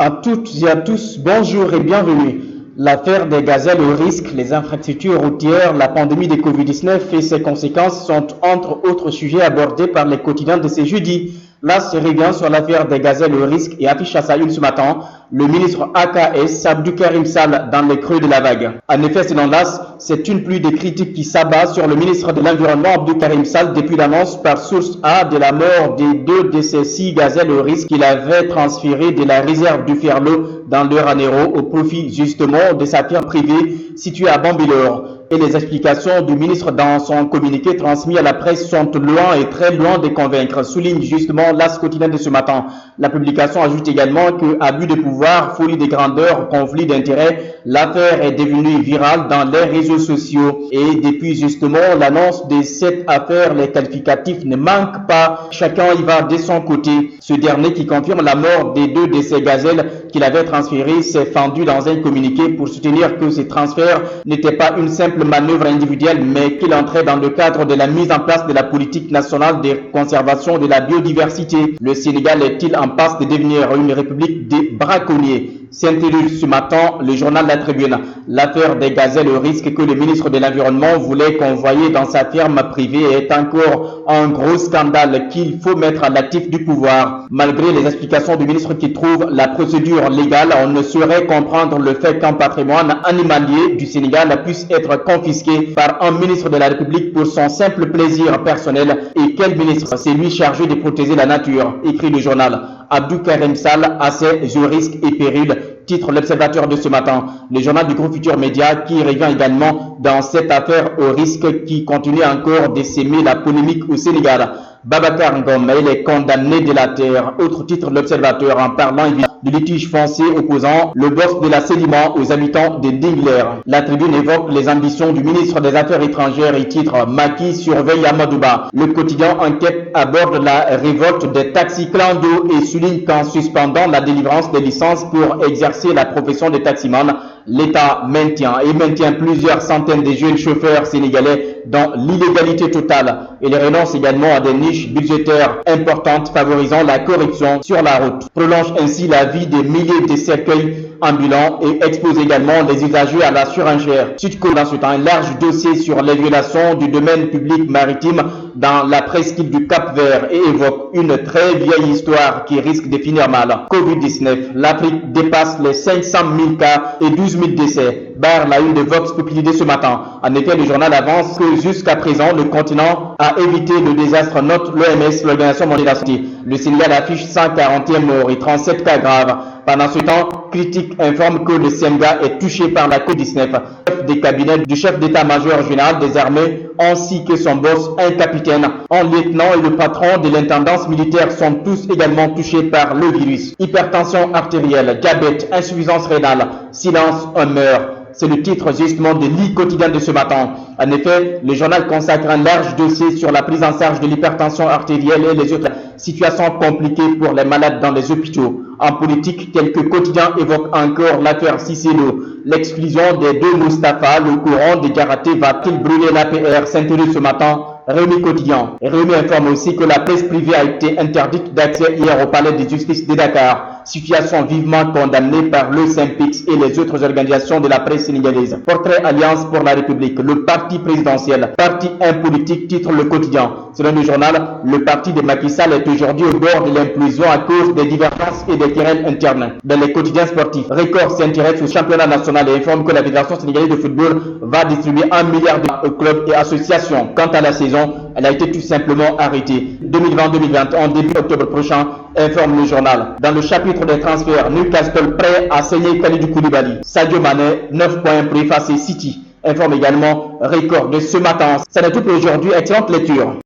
À toutes et à tous, bonjour et bienvenue. L'affaire des gazelles au risque, les infrastructures routières, la pandémie de Covid-19 et ses conséquences sont entre autres sujets abordés par les quotidiens de ce jeudi. Là, se revient sur l'affaire des gazelles au risque et affiche à sa une ce matin le ministre AKS Abdou Karim Sall dans les creux de la vague. En effet, selon l'AS, c'est une pluie de critiques qui s'abat sur le ministre de l'Environnement Abdou Karim Sall depuis l'annonce par source A de la mort des 2 de ces 6 gazelles au risque qu'il avait transférées de la réserve du Ferlo dans le Ranero au profit justement de sa ferme privée située à Bambilor. Et les explications du ministre dans son communiqué transmis à la presse sont loin et très loin de convaincre, souligne justement l'As quotidien de ce matin. La publication ajoute également que, abus de pouvoir, folie de grandeur, conflit d'intérêts, l'affaire est devenue virale dans les réseaux sociaux. Et depuis justement l'annonce de cette affaire, les qualificatifs ne manquent pas. Chacun y va de son côté. Ce dernier qui confirme la mort des 2 de ces gazelles qu'il avait transférées s'est fendu dans un communiqué pour soutenir que ces transferts n'étaient pas une simple manœuvre individuelle, mais qu'il entrait dans le cadre de la mise en place de la politique nationale de conservation de la biodiversité. Le Sénégal est-il en passe de devenir une république des braconniers? S'interroge ce matin le journal La Tribune. L'affaire des gazelles au risque que le ministre de l'Environnement voulait convoyer dans sa ferme privée est encore un gros scandale qu'il faut mettre à l'actif du pouvoir. Malgré les explications du ministre qui trouve la procédure légale, on ne saurait comprendre le fait qu'un patrimoine animalier du Sénégal puisse être confisqué par un ministre de la République pour son simple plaisir personnel. Et quel ministre? C'est lui chargé de protéger la nature, écrit le journal. Abdou Karim Sall a ses risques et périls, titre l'Observateur de ce matin. Le journal du groupe Futur Média qui revient également dans cette affaire au risque qui continue encore de s'aimer la polémique au Sénégal. Babacar Ngom, il est condamné de la terre. Autre titre l'Observateur en parlant du litige foncier opposant le boss de la Sédiment aux habitants de Dingler. La Tribune évoque les ambitions du ministre des Affaires étrangères et titre Macky surveille Amadouba. Le quotidien Enquête aborde la révolte des taxis clando et souligne qu'en suspendant la délivrance des licences pour exercer la profession de taximan, l'État maintient plusieurs centaines de jeunes chauffeurs sénégalais dans l'illégalité totale. Il renonce également à des niches budgétaires importantes favorisant la corruption sur la route. Prolonge ainsi la vie des milliers de cercueils ambulants et expose également les usagers à la surenchère. Sudco dans ce temps un large dossier sur les violations du domaine public maritime dans la presqu'île du Cap-Vert et évoque une très vieille histoire qui risque de finir mal. Covid-19, l'Afrique dépasse les 500 000 cas et 12 000 décès. Barre la une de Vox Populi de ce matin. En effet, le journal avance que jusqu'à présent, le continent a évité le désastre, note l'OMS, l'Organisation mondiale de la santé. Le Sénégal affiche 141 morts et 37 cas graves. Pendant ce temps, Critique informe que le CMGA est touché par la Covid-19. Chef des cabinets du chef d'état-major général des armées ainsi que son boss, un capitaine, un lieutenant et le patron de l'intendance militaire sont tous également touchés par le virus. Hypertension artérielle, diabète, insuffisance rénale, silence, un meurt. C'est le titre justement de l'I quotidien de ce matin. En effet, le journal consacre un large dossier sur la prise en charge de l'hypertension artérielle et les autres situations compliquées pour les malades dans les hôpitaux. En politique, quelques quotidiens évoquent encore l'affaire Cicelo. L'exclusion des 2 Mustapha, le courant des Garaté va-t-il brûler l'APR? S'intéresse ce matin Rémi Quotidien. Rémi informe aussi que la presse privée a été interdite d'accès hier au palais de justice de Dakar. Situation vivement condamnée par le SYNPICS et les autres organisations de la presse sénégalaise. Portrait Alliance pour la République, le parti présidentiel, parti impolitique, titre le quotidien. Selon le journal, le parti de Macky Sall est aujourd'hui au bord de l'implosion à cause des divergences et des querelles internes. Dans les quotidiens sportifs, Record s'intéresse au championnat national et informe que la Fédération sénégalaise de football va distribuer 1 milliard aux clubs et associations. Quant à la saison, elle a été tout simplement arrêtée. 2020-2021, début octobre prochain, informe le journal. Dans le chapitre des transferts, Newcastle prêt à signer Kalidou Koulibaly. Sadio Mané, 9 points pour effacer City. Informe également Record de ce matin. Ça n'est tout pour aujourd'hui. Excellente lecture.